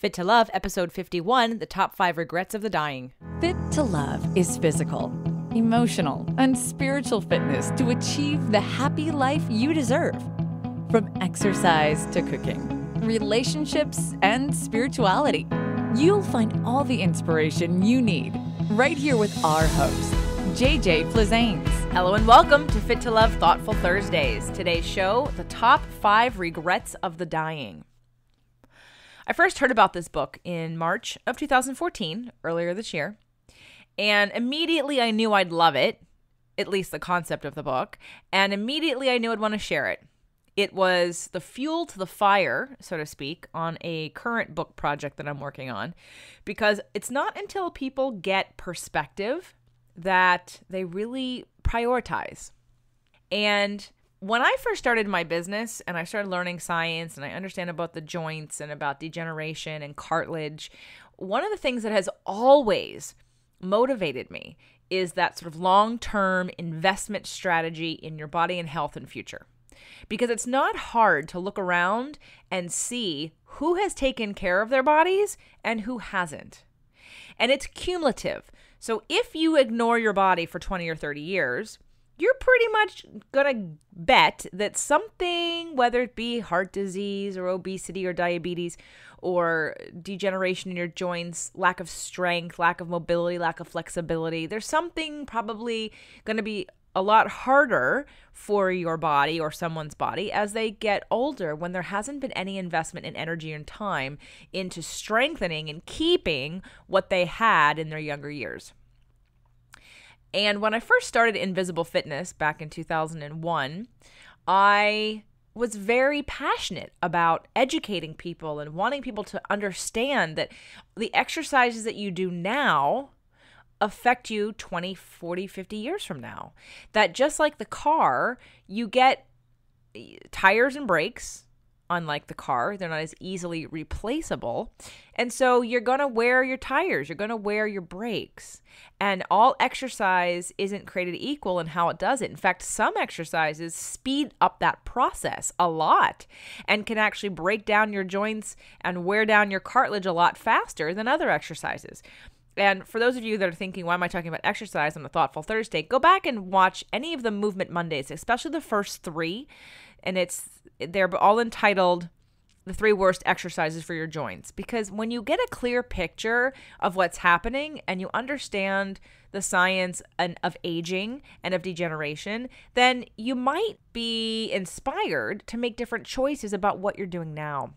Fit to Love, episode 51, the top 5 regrets of the dying. Fit to Love is physical, emotional, and spiritual fitness to achieve the happy life you deserve. From exercise to cooking, relationships, and spirituality, you'll find all the inspiration you need right here with our host, JJ Flizanes. Hello and welcome to Fit to Love Thoughtful Thursdays. Today's show, the top 5 regrets of the dying. I first heard about this book in March of 2014, earlier this year, and immediately I knew I'd love it, at least the concept of the book, and immediately I knew I'd want to share it. It was the fuel to the fire, so to speak, on a current book project that I'm working on, because it's not until people get perspective that they really prioritize. And when I first started my business and I started learning science and I understand about the joints and about degeneration and cartilage, one of the things that has always motivated me is that sort of long-term investment strategy in your body and health and future. Because it's not hard to look around and see who has taken care of their bodies and who hasn't. And it's cumulative. So if you ignore your body for 20 or 30 years, you're pretty much going to bet that something, whether it be heart disease or obesity or diabetes or degeneration in your joints, lack of strength, lack of mobility, lack of flexibility, there's something probably going to be a lot harder for your body or someone's body as they get older when there hasn't been any investment in energy and time into strengthening and keeping what they had in their younger years. And when I first started Invisible Fitness back in 2001, I was very passionate about educating people and wanting people to understand that the exercises that you do now affect you 20, 40, 50 years from now. That just like the car, you get tires and brakes. Unlike the car, they're not as easily replaceable. And so you're going to wear your tires, you're going to wear your brakes. And all exercise isn't created equal in how it does it. In fact, some exercises speed up that process a lot and can actually break down your joints and wear down your cartilage a lot faster than other exercises. And for those of you that are thinking, why am I talking about exercise on a Thoughtful Thursday? Go back and watch any of the Movement Mondays, especially the first 3. And they're all entitled The 3 Worst Exercises for Your Joints. Because when you get a clear picture of what's happening and you understand the science of aging and of degeneration, then you might be inspired to make different choices about what you're doing now.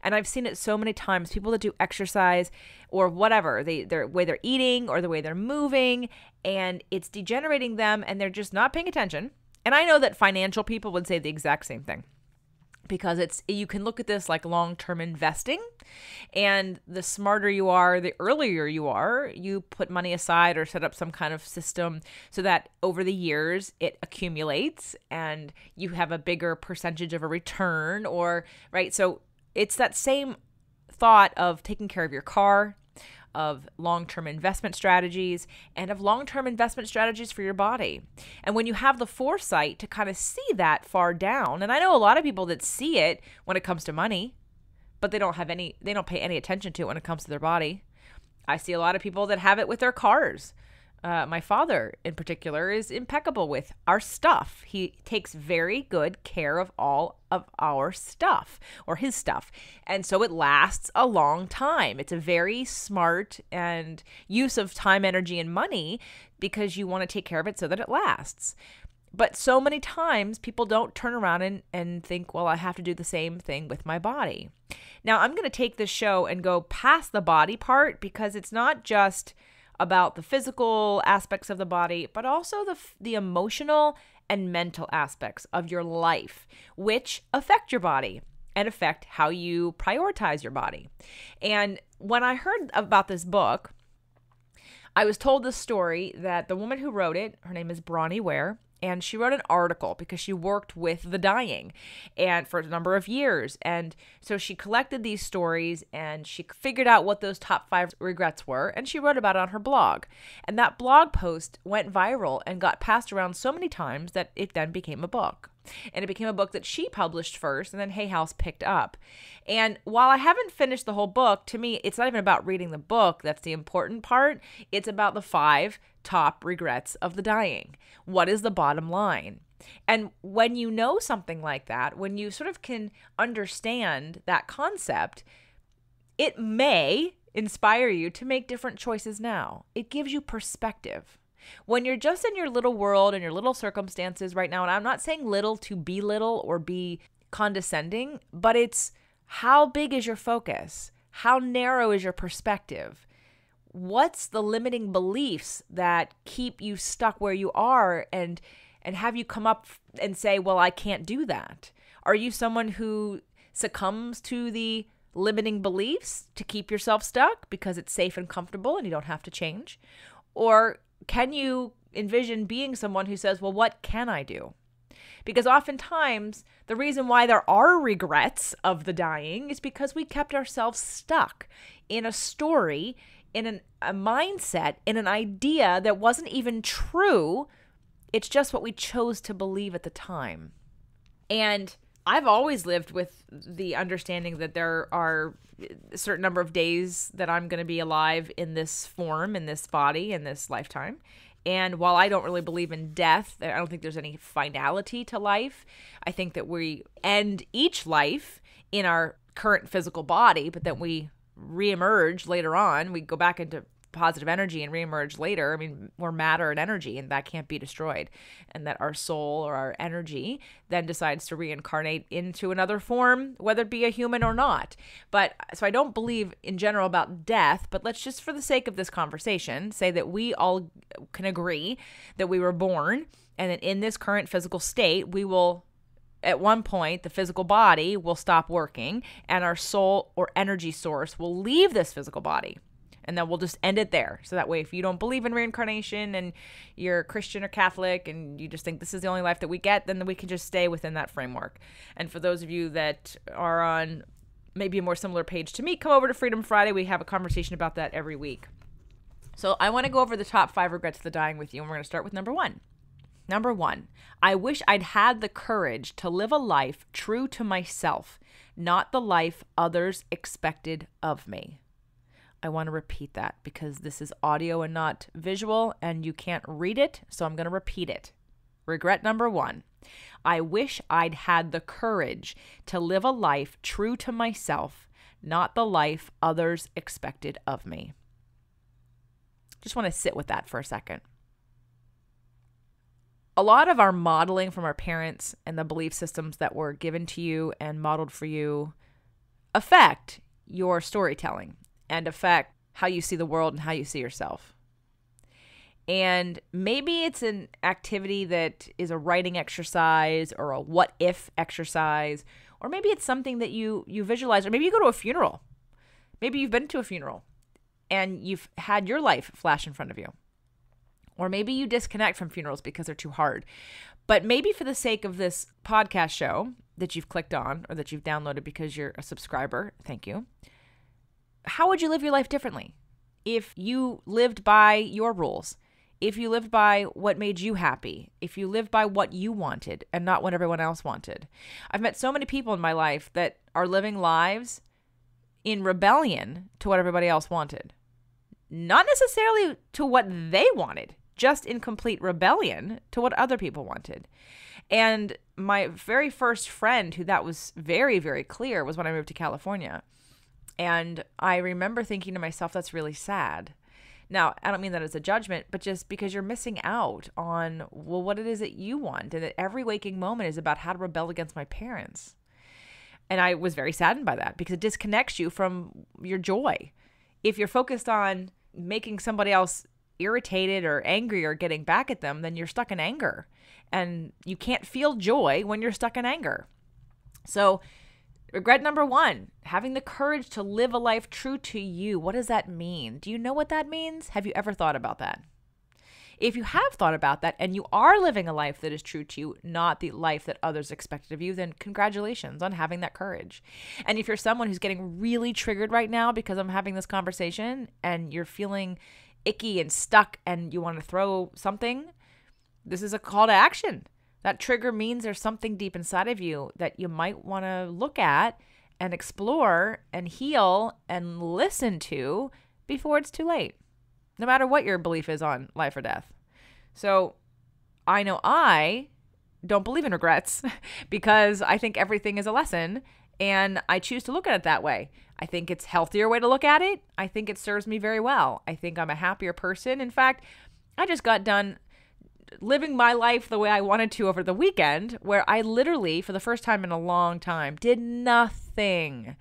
And I've seen it so many times, people that do exercise or whatever, their way they're eating or the way they're moving, and it's degenerating them and they're just not paying attention. And I know that financial people would say the exact same thing, because you can look at this like long-term investing, and the smarter you are, the earlier you are, you put money aside or set up some kind of system so that over the years it accumulates and you have a bigger percentage of a return, or right. So it's that same thought of taking care of your car, of long-term investment strategies, and of long-term investment strategies for your body. And when you have the foresight to kind of see that far down, and I know a lot of people that see it when it comes to money, but they don't pay any attention to it when it comes to their body. I see a lot of people that have it with their cars. My father, in particular, is impeccable with our stuff. He takes very good care of all of our stuff, or his stuff. And so it lasts a long time. It's a very smart and use of time, energy, and money, because you want to take care of it so that it lasts. But so many times people don't turn around and think, well, I have to do the same thing with my body. Now, I'm going to take this show and go past the body part, because it's not just about the physical aspects of the body, but also the emotional and mental aspects of your life, which affect your body and affect how you prioritize your body. And when I heard about this book, I was told the story that the woman who wrote it, her name is Bronnie Ware, and she wrote an article because she worked with the dying and for a number of years. And so she collected these stories and she figured out what those top 5 regrets were, and she wrote about it on her blog. And that blog post went viral and got passed around so many times that it then became a book. And it became a book that she published first, and then Hay House picked up. And while I haven't finished the whole book, to me, it's not even about reading the book. That's the important part. It's about the 5 top regrets of the dying. What is the bottom line? And when you know something like that, when you sort of can understand that concept, it may inspire you to make different choices now. It gives you perspective. When you're just in your little world and your little circumstances right now, and I'm not saying little to belittle or be condescending, but it's how big is your focus? How narrow is your perspective? What's the limiting beliefs that keep you stuck where you are and have you come up and say, well, I can't do that? Are you someone who succumbs to the limiting beliefs to keep yourself stuck because it's safe and comfortable and you don't have to change? Or can you envision being someone who says, well, what can I do? Because oftentimes the reason why there are regrets of the dying is because we kept ourselves stuck in a story, in a mindset, in an idea that wasn't even true. It's just what we chose to believe at the time. And I've always lived with the understanding that there are a certain number of days that I'm going to be alive in this form, in this body, in this lifetime. And while I don't really believe in death, I don't think there's any finality to life. I think that we end each life in our current physical body, but then we reemerge later on. We go back into positive energy and reemerge later. I mean, we're matter and energy, and that can't be destroyed. And that our soul or our energy then decides to reincarnate into another form, whether it be a human or not. But so I don't believe in general about death, but let's just, for the sake of this conversation, say that we all can agree that we were born and that in this current physical state, we will, at one point, the physical body will stop working and our soul or energy source will leave this physical body. And then we'll just end it there. So that way, if you don't believe in reincarnation and you're Christian or Catholic and you just think this is the only life that we get, then we can just stay within that framework. And for those of you that are on maybe a more similar page to me, come over to Freedom Friday. We have a conversation about that every week. So I want to go over the top 5 regrets of the dying with you. And we're going to start with number 1. Number 1, I wish I'd had the courage to live a life true to myself, not the life others expected of me. I want to repeat that because this is audio and not visual, and you can't read it, so I'm going to repeat it. Regret number 1. I wish I'd had the courage to live a life true to myself, not the life others expected of me. Just want to sit with that for a second. A lot of our modeling from our parents and the belief systems that were given to you and modeled for you affect your storytelling and affect how you see the world and how you see yourself. And maybe it's an activity that is a writing exercise or a what if exercise, or maybe it's something that you visualize, or maybe you go to a funeral. Maybe you've been to a funeral and you've had your life flash in front of you. Or maybe you disconnect from funerals because they're too hard. But maybe for the sake of this podcast show that you've clicked on or that you've downloaded because you're a subscriber, thank you. How would you live your life differently if you lived by your rules, if you lived by what made you happy, if you lived by what you wanted and not what everyone else wanted? I've met so many people in my life that are living lives in rebellion to what everybody else wanted. Not necessarily to what they wanted, just in complete rebellion to what other people wanted. And my very first friend who that was very, very clear was when I moved to California. And I remember thinking to myself, that's really sad. Now, I don't mean that as a judgment, but just because you're missing out on, well, what it is that you want. And that every waking moment is about how to rebel against my parents. And I was very saddened by that because it disconnects you from your joy. If you're focused on making somebody else irritated or angry or getting back at them, then you're stuck in anger. And you can't feel joy when you're stuck in anger. So regret number 1, having the courage to live a life true to you. What does that mean? Do you know what that means? Have you ever thought about that? If you have thought about that and you are living a life that is true to you, not the life that others expected of you, then congratulations on having that courage. And if you're someone who's getting really triggered right now because I'm having this conversation and you're feeling icky and stuck and you want to throw something, this is a call to action. That trigger means there's something deep inside of you that you might want to look at and explore and heal and listen to before it's too late, no matter what your belief is on life or death. So I know I don't believe in regrets because I think everything is a lesson, and I choose to look at it that way. I think it's a healthier way to look at it. I think it serves me very well. I think I'm a happier person. In fact, I just got done living my life the way I wanted to over the weekend, where I literally, for the first time in a long time, did nothing.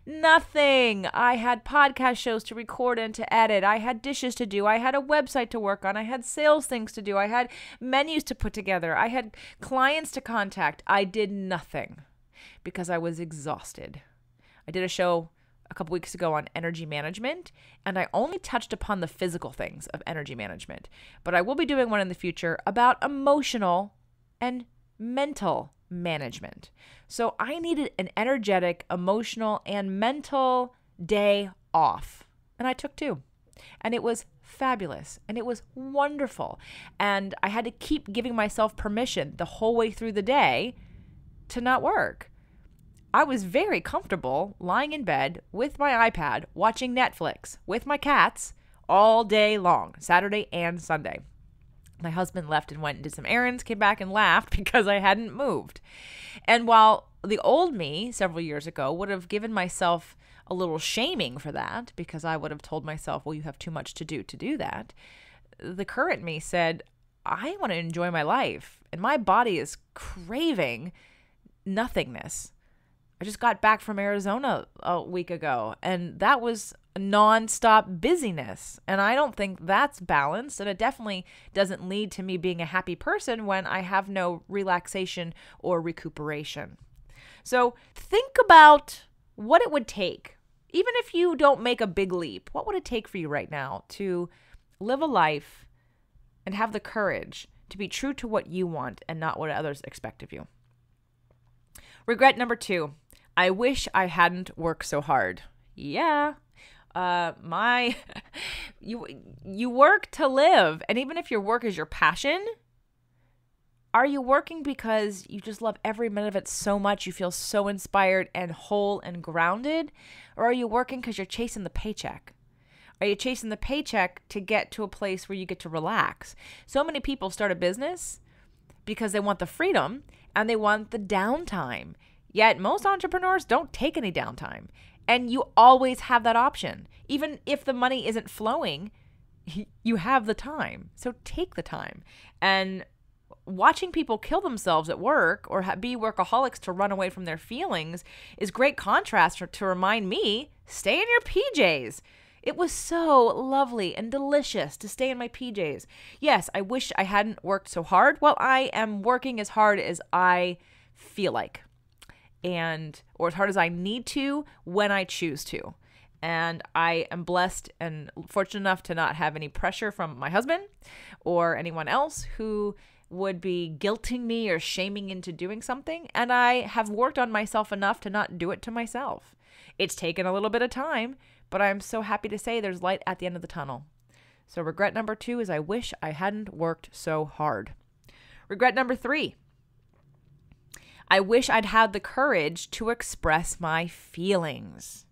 I had podcast shows to record and to edit. I had dishes to do. I had a website to work on. I had sales things to do. I had menus to put together. I had clients to contact. I did nothing because I was exhausted. I did a show a couple weeks ago on energy management, and I only touched upon the physical things of energy management, but I will be doing one in the future about emotional and mental management. So I needed an energetic, emotional, and mental day off, and I took 2, and it was fabulous, and it was wonderful, and I had to keep giving myself permission the whole way through the day to not work. I was very comfortable lying in bed with my iPad, watching Netflix with my cats all day long, Saturday and Sunday. My husband left and went and did some errands, came back and laughed because I hadn't moved. And while the old me several years ago would have given myself a little shaming for that, because I would have told myself, well, you have too much to do that, the current me said, I want to enjoy my life, and my body is craving nothingness. I just got back from Arizona a week ago, and that was nonstop busyness. And I don't think that's balanced. And it definitely doesn't lead to me being a happy person when I have no relaxation or recuperation. So think about what it would take, even if you don't make a big leap, what would it take for you right now to live a life and have the courage to be true to what you want and not what others expect of you? Regret number 2. I wish I hadn't worked so hard. Yeah. You work to live. And even if your work is your passion, are you working because you just love every minute of it so much, you feel so inspired and whole and grounded? Or are you working because you're chasing the paycheck? Are you chasing the paycheck to get to a place where you get to relax? So many people start a business because they want the freedom and they want the downtime. Yet most entrepreneurs don't take any downtime, and you always have that option. Even if the money isn't flowing, you have the time. So take the time. And watching people kill themselves at work or be workaholics to run away from their feelings is great contrast to remind me, stay in your PJs. It was so lovely and delicious to stay in my PJs. Yes, I wish I hadn't worked so hard. Well, I am working as hard as I feel like, or as hard as I need to when I choose to. And I am blessed and fortunate enough to not have any pressure from my husband or anyone else who would be guilting me or shaming into doing something. And I have worked on myself enough to not do it to myself. It's taken a little bit of time, but I'm so happy to say there's light at the end of the tunnel. So regret number 2 is I wish I hadn't worked so hard. Regret number 3. I wish I'd had the courage to express my feelings.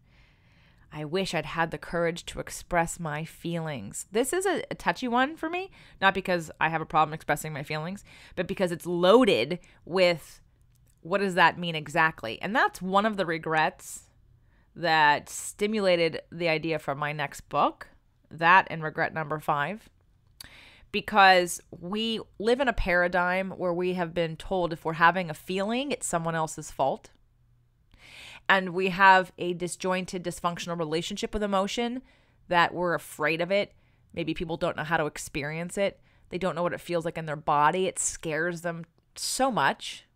I wish I'd had the courage to express my feelings. This is a touchy one for me, not because I have a problem expressing my feelings, but because it's loaded with what does that mean exactly? And that's one of the regrets that stimulated the idea for my next book, that and regret number 5. Because we live in a paradigm where we have been told if we're having a feeling, it's someone else's fault. And we have a disjointed, dysfunctional relationship with emotion that we're afraid of it. Maybe people don't know how to experience it. They don't know what it feels like in their body. It scares them so much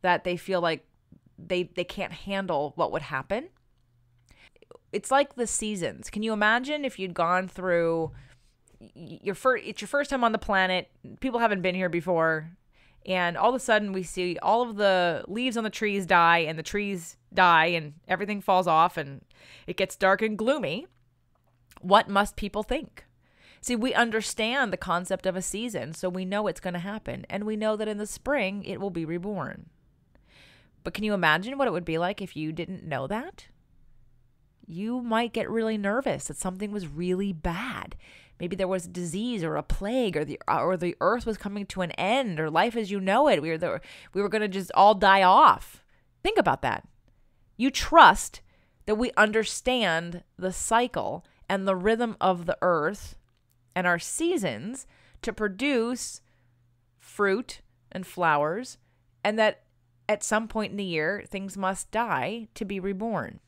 that they feel like they can't handle what would happen. It's like the seasons. Can you imagine if you'd gone through it's your first time on the planet, people haven't been here before, and all of a sudden we see all of the leaves on the trees die and the trees die and everything falls off and it gets dark and gloomy. What must people think? See, we understand the concept of a season, so we know it's going to happen. And we know that in the spring, it will be reborn. But can you imagine what it would be like if you didn't know that? You might get really nervous that something was really bad. Maybe there was a disease or a plague, or the earth was coming to an end, or life as you know it. We were going to just all die off. Think about that. You trust that we understand the cycle and the rhythm of the earth and our seasons to produce fruit and flowers, and that at some point in the year, things must die to be reborn.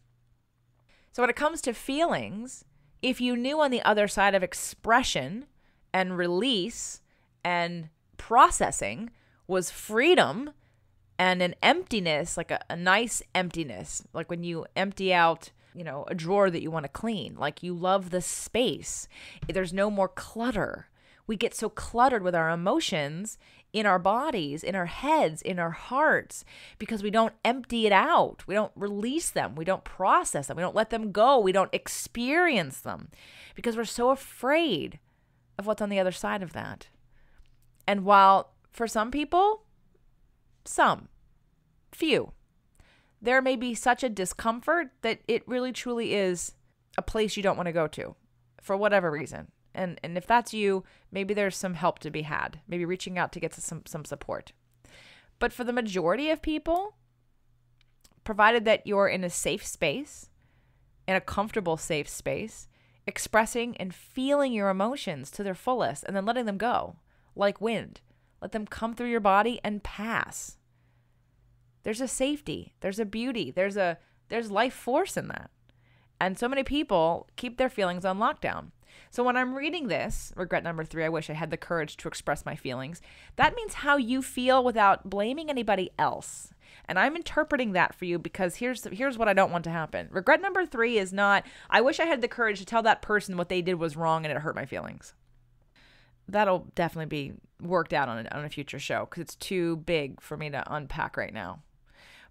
So when it comes to feelings, if you knew on the other side of expression and release and processing was freedom and an emptiness, like a nice emptiness, like when you empty out, a drawer that you want to clean, like you love the space. There's no more clutter. We get so cluttered with our emotions in our bodies, in our heads, in our hearts, because we don't empty it out. We don't release them. We don't process them. We don't let them go. We don't experience them because we're so afraid of what's on the other side of that. And while for some people, few, there may be such a discomfort that it really truly is a place you don't want to go to for whatever reason. And if that's you, maybe there's some help to be had, maybe reaching out to get some support. But for the majority of people, provided that you're in a safe space, in a comfortable safe space, expressing and feeling your emotions to their fullest and then letting them go like wind, let them come through your body and pass. There's a safety, there's a beauty, there's life force in that. And so many people keep their feelings on lockdown. So when I'm reading this, regret number 3, I wish I had the courage to express my feelings. That means how you feel without blaming anybody else. And I'm interpreting that for you because here's what I don't want to happen. Regret number 3 is not, I wish I had the courage to tell that person what they did was wrong and it hurt my feelings. That'll definitely be worked out on a future show because it's too big for me to unpack right now.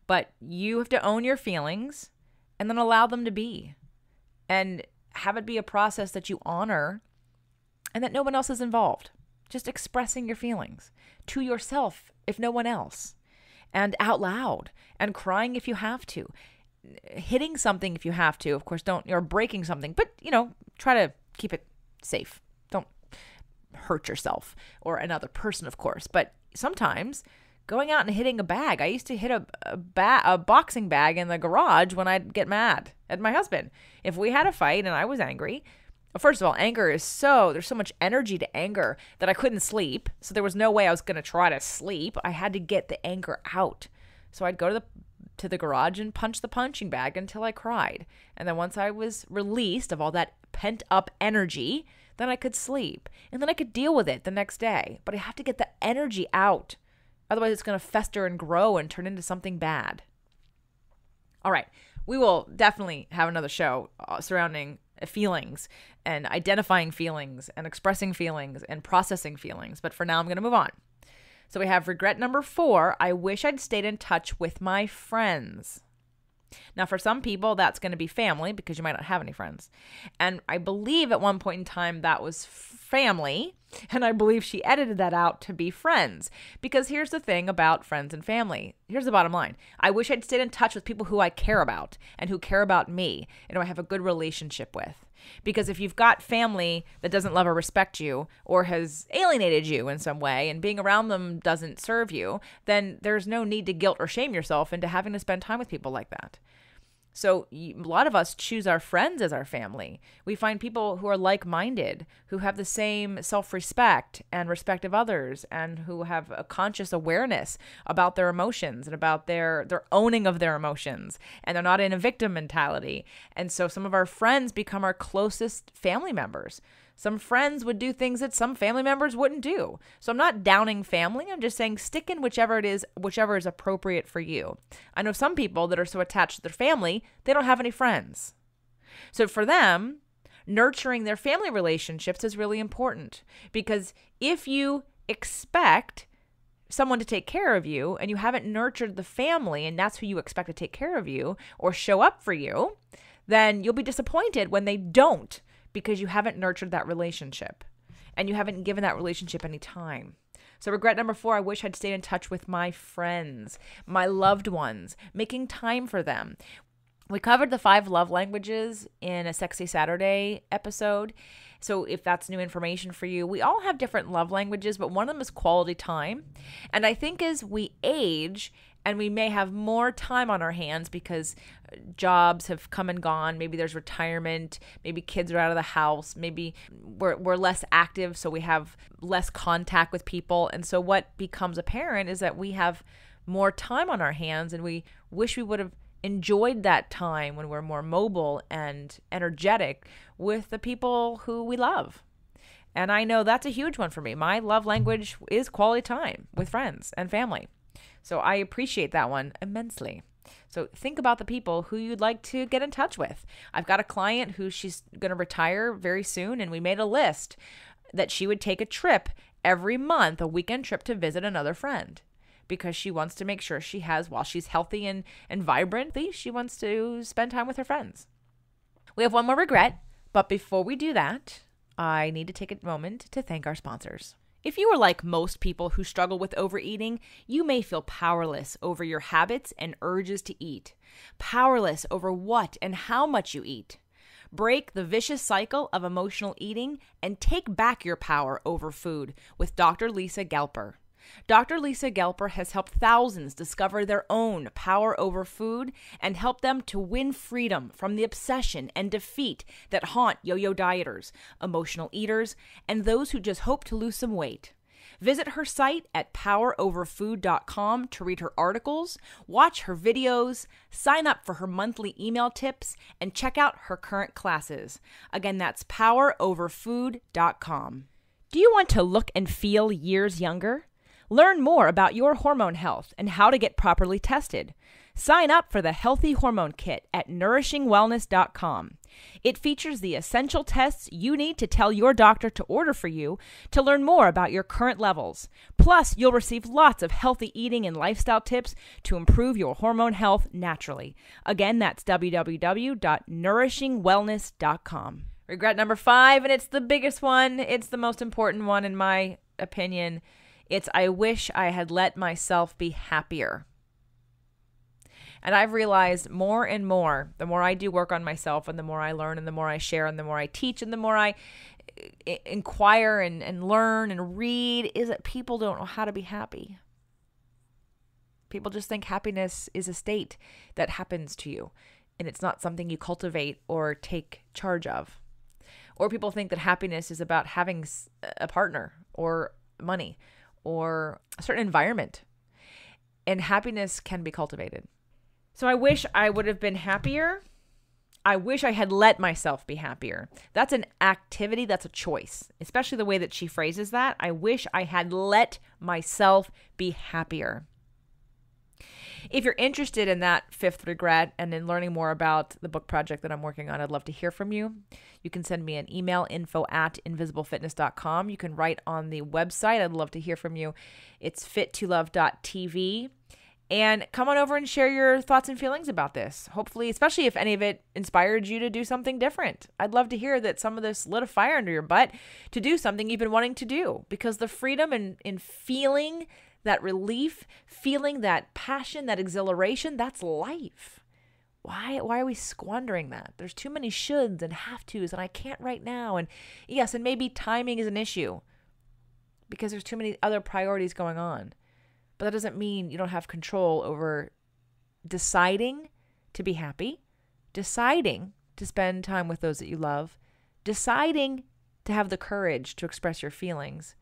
But you have to own your feelings and then allow them to be. And have it be a process that you honor and that no one else is involved. Just expressing your feelings to yourself, if no one else, and out loud, and crying if you have to, hitting something if you have to. Of course, or breaking something, but try to keep it safe. Don't hurt yourself or another person, of course. But sometimes going out and hitting a bag. I used to hit a boxing bag in the garage when I'd get mad at my husband. If we had a fight and I was angry, first of all, there's so much energy to anger that I couldn't sleep. So there was no way I was going to try to sleep. I had to get the anger out. So I'd go to the garage and punch the punching bag until I cried. And then once I was released of all that pent up energy, then I could sleep. And then I could deal with it the next day. But I have to get the energy out. Otherwise, it's going to fester and grow and turn into something bad. All right. We will definitely have another show surrounding feelings and identifying feelings and expressing feelings and processing feelings. But for now, I'm going to move on. So we have regret number 4. I wish I'd stayed in touch with my friends. Now, for some people, that's going to be family because you might not have any friends. And I believe at one point in time that was family. And I believe she edited that out to be friends. Because here's the thing about friends and family. Here's the bottom line. I wish I'd stayed in touch with people who I care about and who care about me and who I have a good relationship with. Because if you've got family that doesn't love or respect you or has alienated you in some way and being around them doesn't serve you, then there's no need to guilt or shame yourself into having to spend time with people like that. So a lot of us choose our friends as our family. We find people who are like-minded, who have the same self-respect and respect of others, and who have a conscious awareness about their emotions and about their owning of their emotions, and they're not in a victim mentality. And so some of our friends become our closest family members. Some friends would do things that some family members wouldn't do. So I'm not downing family. I'm just saying stick in whichever is appropriate for you. I know some people that are so attached to their family, they don't have any friends. So for them, nurturing their family relationships is really important because if you expect someone to take care of you and you haven't nurtured the family and that's who you expect to take care of you or show up for you, then you'll be disappointed when they don't, because you haven't nurtured that relationship. and you haven't given that relationship any time. So regret number 4, I wish I'd stayed in touch with my friends, my loved ones, making time for them. We covered the 5 love languages in a Sexy Saturday episode. So if that's new information for you, we all have different love languages, but one of them is quality time. And I think as we age, and we may have more time on our hands because jobs have come and gone. Maybe there's retirement. Maybe kids are out of the house. Maybe we're less active, so we have less contact with people. And so what becomes apparent is that we have more time on our hands, and we wish we would have enjoyed that time when we're more mobile and energetic with the people who we love. And I know that's a huge one for me. My love language is quality time with friends and family. So I appreciate that one immensely. So think about the people who you'd like to get in touch with. I've got a client who she's going to retire very soon, and we made a list that she would take a trip every month, a weekend trip to visit another friend, because she wants to make sure she has, while she's healthy and vibrant, she wants to spend time with her friends. We have one more regret, but before we do that, I need to take a moment to thank our sponsors. If you are like most people who struggle with overeating, you may feel powerless over your habits and urges to eat. Powerless over what and how much you eat. Break the vicious cycle of emotional eating and take back your power over food with Dr. Lisa Gelper. Dr. Lisa Gelper has helped thousands discover their own power over food and help them to win freedom from the obsession and defeat that haunt yo-yo dieters, emotional eaters, and those who just hope to lose some weight. Visit her site at poweroverfood.com to read her articles, watch her videos, sign up for her monthly email tips, and check out her current classes. Again, that's poweroverfood.com. Do you want to look and feel years younger? Learn more about your hormone health and how to get properly tested. Sign up for the Healthy Hormone Kit at nourishingwellness.com. It features the essential tests you need to tell your doctor to order for you to learn more about your current levels. Plus, you'll receive lots of healthy eating and lifestyle tips to improve your hormone health naturally. Again, that's www.nourishingwellness.com. Regret number 5, and it's the biggest one. It's the most important one in my opinion. It's I wish I had let myself be happier. And I've realized more and more, the more I do work on myself and the more I learn and the more I share and the more I teach and the more I inquire and learn and read, is that people don't know how to be happy. People just think happiness is a state that happens to you and it's not something you cultivate or take charge of. Or people think that happiness is about having a partner or money or a certain environment. And happiness can be cultivated. So I wish I would have been happier. I wish I had let myself be happier. That's an activity, that's a choice, especially the way that she phrases that. I wish I had let myself be happier. If you're interested in that 5th regret and in learning more about the book project that I'm working on, I'd love to hear from you. You can send me an email, info@invisiblefitness.com. You can write on the website. I'd love to hear from you. It's fittolove.tv. And come on over and share your thoughts and feelings about this. Hopefully, especially if any of it inspired you to do something different. I'd love to hear that some of this lit a fire under your butt to do something you've been wanting to do. Because the freedom in feeling that relief, feeling that passion, that exhilaration, that's life. Why are we squandering that? There's too many shoulds and have tos, and I can't right now. And yes, and maybe timing is an issue because there's too many other priorities going on. But that doesn't mean you don't have control over deciding to be happy, deciding to spend time with those that you love, deciding to have the courage to express your feelings,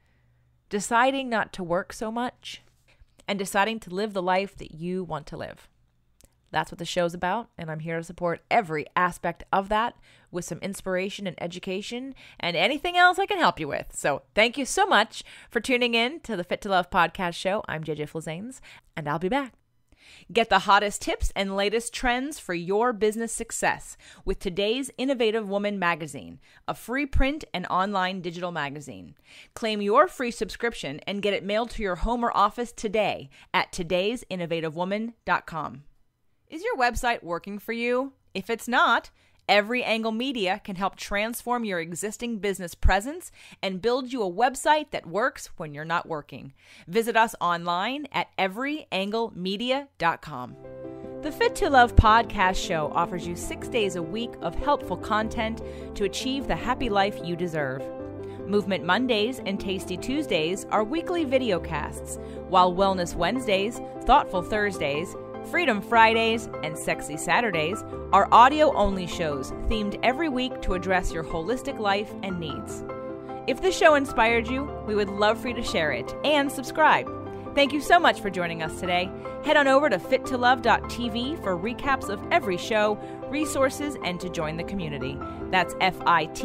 deciding not to work so much, and deciding to live the life that you want to live. That's what the show's about, and I'm here to support every aspect of that with some inspiration and education and anything else I can help you with. So thank you so much for tuning in to the Fit to Love podcast show. I'm JJ Flazanes, and I'll be back. Get the hottest tips and latest trends for your business success with today's Innovative Woman magazine, a free print and online digital magazine. Claim your free subscription and get it mailed to your home or office today at today'sinnovativewoman.com. Is your website working for you? If it's not, Every Angle Media can help transform your existing business presence and build you a website that works when you're not working. Visit us online at everyanglemedia.com. The Fit to Love podcast show offers you 6 days a week of helpful content to achieve the happy life you deserve. Movement Mondays and Tasty Tuesdays are weekly videocasts, while Wellness Wednesdays, Thoughtful Thursdays, Freedom Fridays, and Sexy Saturdays are audio-only shows themed every week to address your holistic life and needs. If the show inspired you, we would love for you to share it and subscribe. Thank you so much for joining us today. Head on over to fittolove.tv for recaps of every show, resources, and to join the community. That's FIT,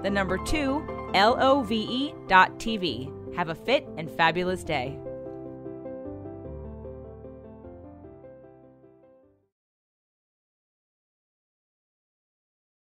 the number 2, LOVE.TV. Have a fit and fabulous day.